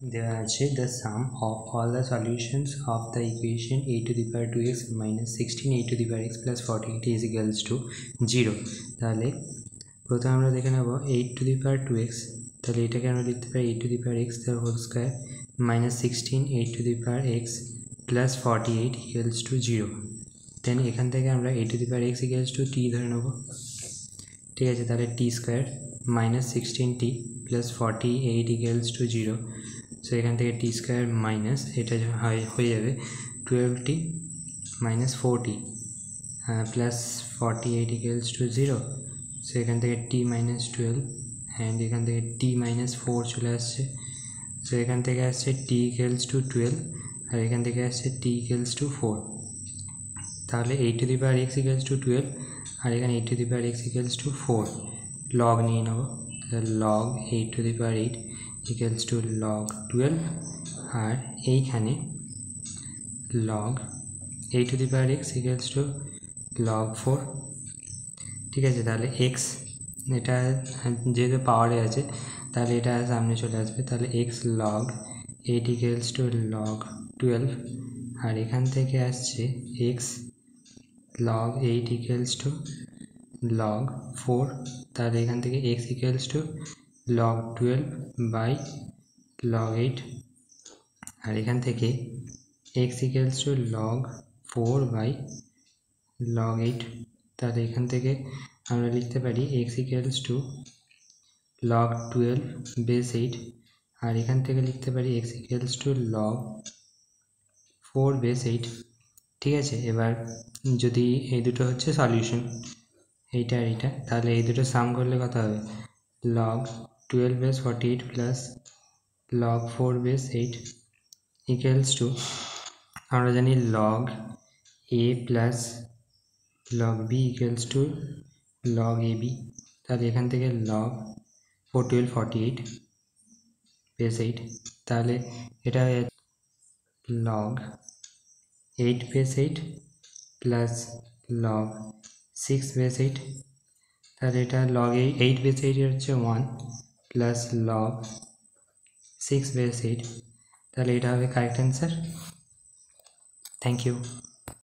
There are the sum of all the solutions of the equation a to the power 2x minus 16 a to the power x plus 48 is equals to 0. তাহলে প্রথমে আমরা দেখে নেব 8 to the power 2x, তাহলে এটাকে আমরা লিখতে পারি 8 to the power x তার whole square minus 16 8 to the power x plus 48 equals to 0. দেন এখান থেকে আমরা 8 to the power x equals to t ধরে নেব, ঠিক আছে। তাহলে t square minus 16t plus 48 equals to 0. So এখান থেকে টি স্কোয়ার মাইনাস এটা হয়ে যাবে 12t minus 4t plus 48 equals to 0. So এখান থেকে টি মাইনাস 12 অ্যান্ড এখান থেকে টি মাইনাস 4 চলে আসছে। সো এখান থেকে আসছে টি ইকুয়ালস টু 12 আর এখান থেকে আসছে টি ইকুয়ালস টু 4। তাহলে 8 to the power x equals to 12 আর এখানে 8 to the power x equals to 4 log নিয়ে নেব। Log 8 to the power 8 equals to log 12 আর এইখানে log 8 to the power x equals to log 4, ঠিক আছে। তাহলে x এটা যেহেতু পাওয়ারে আছে তাহলে এটা সামনে চলে আসবে, তাহলে x log 8 equals to log 12 আর এখান থেকে আসছে x log 8 equals to log 4, তাহলে এখান থেকে x equals to log 12 by log 8 আর এখান থেকে x equals to log 4 by log 8। তাহলে এখান থেকে আমরা লিখতে পারি x equals to log 12 base 8 আর এখান থেকে লিখতে পারি x equals to log 4 base 8, ঠিক আছে। এবার যদি এই দুটো হচ্ছে সলিউশন এইটা আর এইটা, তাহলে এই দুটো সাম করলে কত হবে log 12 base 48 plus log 4 base 8 equals to আমরা জানি log a plus log b equals to log ab, তাহলে এখান থেকে log 4 12 48 base 8, তাহলে এটা log 8 base 8 plus log 6 base 8, তাহলে এটা log 8 base 8 হচ্ছে 1 plus log 6 base 8, তাহলে এটা হবে কারেক্ট অ্যান্সার। Thank you.